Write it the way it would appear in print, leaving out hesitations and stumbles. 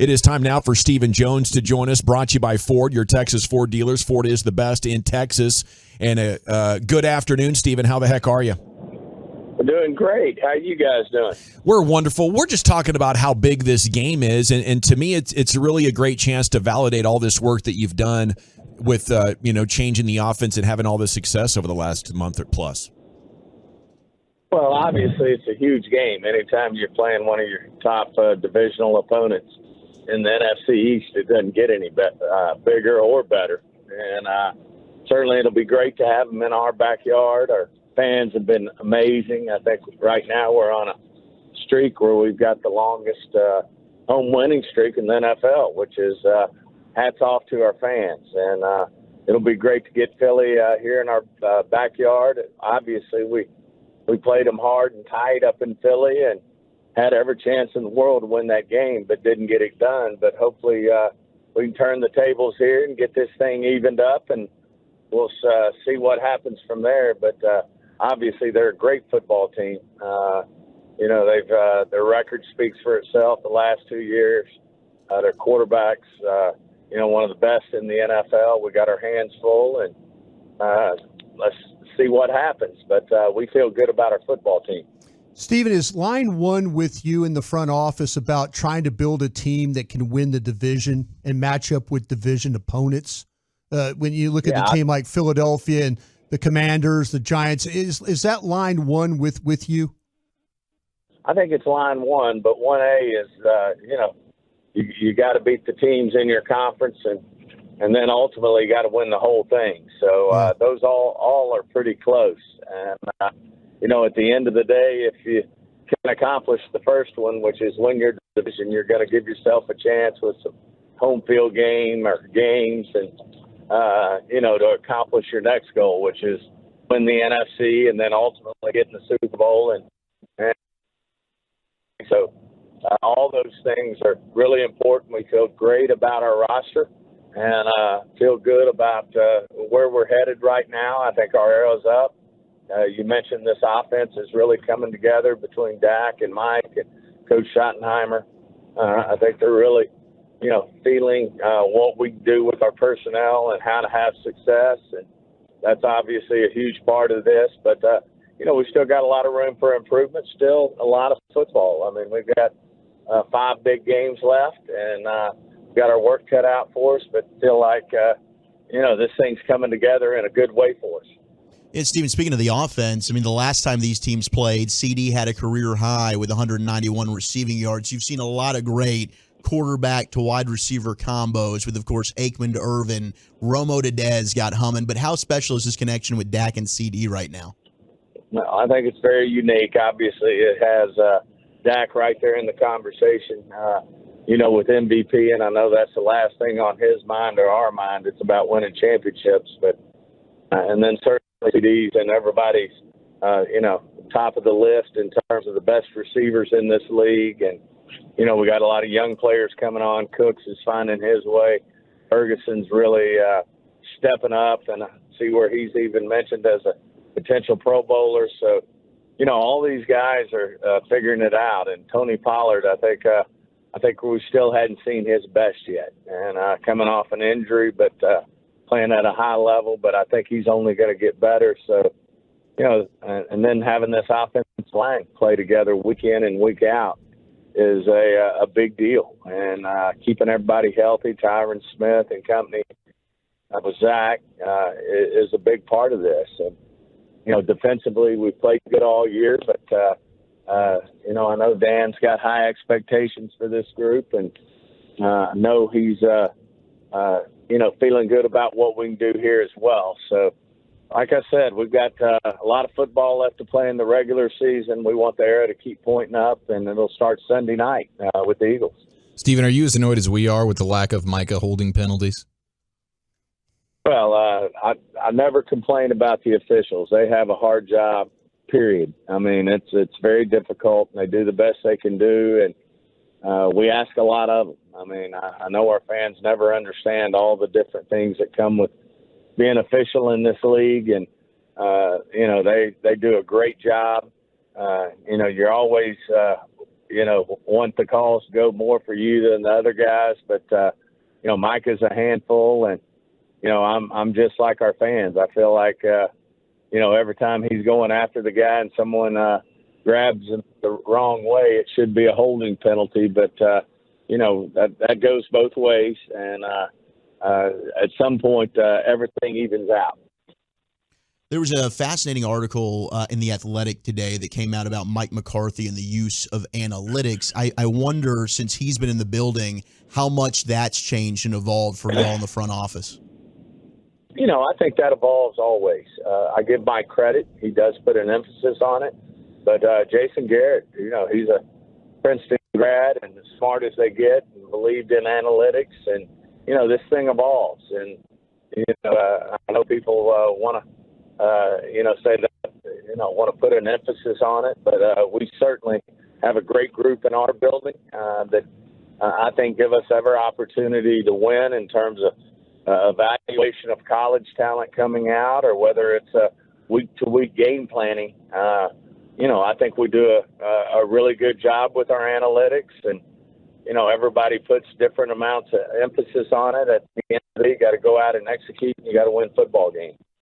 It is time now for Stephen Jones to join us, brought to you by Ford, your Texas Ford dealers. Ford is the best in Texas. And good afternoon, Stephen. How the heck are you? We're doing great. How are you guys doing? We're wonderful. We're just talking about how big this game is, and to me, it's really a great chance to validate all this work that you've done with changing the offense and having all this success over the last month or plus. Well, obviously, it's a huge game. Anytime you're playing one of your top divisional opponents in the NFC East, it doesn't get any bigger or better. And certainly, it'll be great to have them in our backyard. Our fans have been amazing. I think right now we're on a streak where we've got the longest home winning streak in the NFL, which is hats off to our fans. And it'll be great to get Philly here in our backyard. Obviously, we played them hard and tight up in Philly and had every chance in the world to win that game, but didn't get it done. But hopefully we can turn the tables here and get this thing evened up, and we'll see what happens from there. But obviously, they're a great football team. Their record speaks for itself the last 2 years. Their quarterback's, one of the best in the NFL. We got our hands full, and let's see what happens. But we feel good about our football team. Stephen, is line one with you in the front office about trying to build a team that can win the division and match up with division opponents? When you look at a team like Philadelphia and the Commanders, the Giants, is that line one with you? I think it's line one, but 1A is, you got to beat the teams in your conference, and then ultimately you got to win the whole thing. So those all are pretty close. And, at the end of the day, if you can accomplish the first one, which is win your division, you're going to give yourself a chance with some home field games and to accomplish your next goal, which is win the NFC and then ultimately get in the Super Bowl. And so all those things are really important. We feel great about our roster and feel good about where we're headed right now. I think our arrow's up. You mentioned this offense is really coming together between Dak and Mike and Coach Schottenheimer. I think they're really feeling what we do with our personnel and how to have success. And that's obviously a huge part of this. But, we still got a lot of room for improvement, still a lot of football. I mean, we've got 5 big games left, and we've got our work cut out for us, but feel like, this thing's coming together in a good way for us. And, Steven, speaking of the offense, I mean, the last time these teams played, CD had a career high with 191 receiving yards. You've seen a lot of great quarterback to wide receiver combos with, of course, Aikman to Irvin. Romo to Dez got humming. But how special is this connection with Dak and CD right now? Well, I think it's very unique. Obviously, it has Dak right there in the conversation, with MVP. And I know that's the last thing on his mind or our mind. It's about winning championships. But and then certainly CDs and everybody's, top of the list in terms of the best receivers in this league. And, we got a lot of young players coming on. Cooks is finding his way. Ferguson's really stepping up, and I see where he's even mentioned as a potential Pro Bowler. So, all these guys are figuring it out. And Tony Pollard, I think we still hadn't seen his best yet. And coming off an injury, but playing at a high level. But I think he's only going to get better. So, and then having this offensive line play together week in and week out is a big deal. And keeping everybody healthy, Tyron Smith and company with Zach is a big part of this. And, defensively we've played good all year, but, I know Dan's got high expectations for this group, and I know he's, feeling good about what we can do here as well. So, like I said, we've got a lot of football left to play in the regular season. We want the arrow to keep pointing up, and it'll start Sunday night with the Eagles. Stephen, are you as annoyed as we are with the lack of Micah holding penalties? Well, I never complain about the officials. They have a hard job, period. I mean, it's very difficult, and they do the best they can do, and we ask a lot of them. I mean, I know our fans never understand all the different things that come with being official in this league, and they do a great job. You're always want the calls to go more for you than the other guys. But, Mike is a handful, and, I'm just like our fans. I feel like, every time he's going after the guy and someone grabs him the wrong way, it should be a holding penalty. But, that goes both ways. And at some point, everything evens out. There was a fascinating article in The Athletic today that came out about Mike McCarthy and the use of analytics. I wonder, since he's been in the building, how much that's changed and evolved for y'all in the front office. I think that evolves always. I give Mike credit. He does put an emphasis on it. But Jason Garrett, he's a Princeton grad and as smart as they get and believed in analytics. And, this thing evolves. And, I know people want to, say that, want to put an emphasis on it. But we certainly have a great group in our building that I think give us every opportunity to win in terms of evaluation of college talent coming out, or whether it's a week-to-week game planning. I think we do a really good job with our analytics, and, everybody puts different amounts of emphasis on it. At the end of the day, you got to go out and execute, and you got to win football games.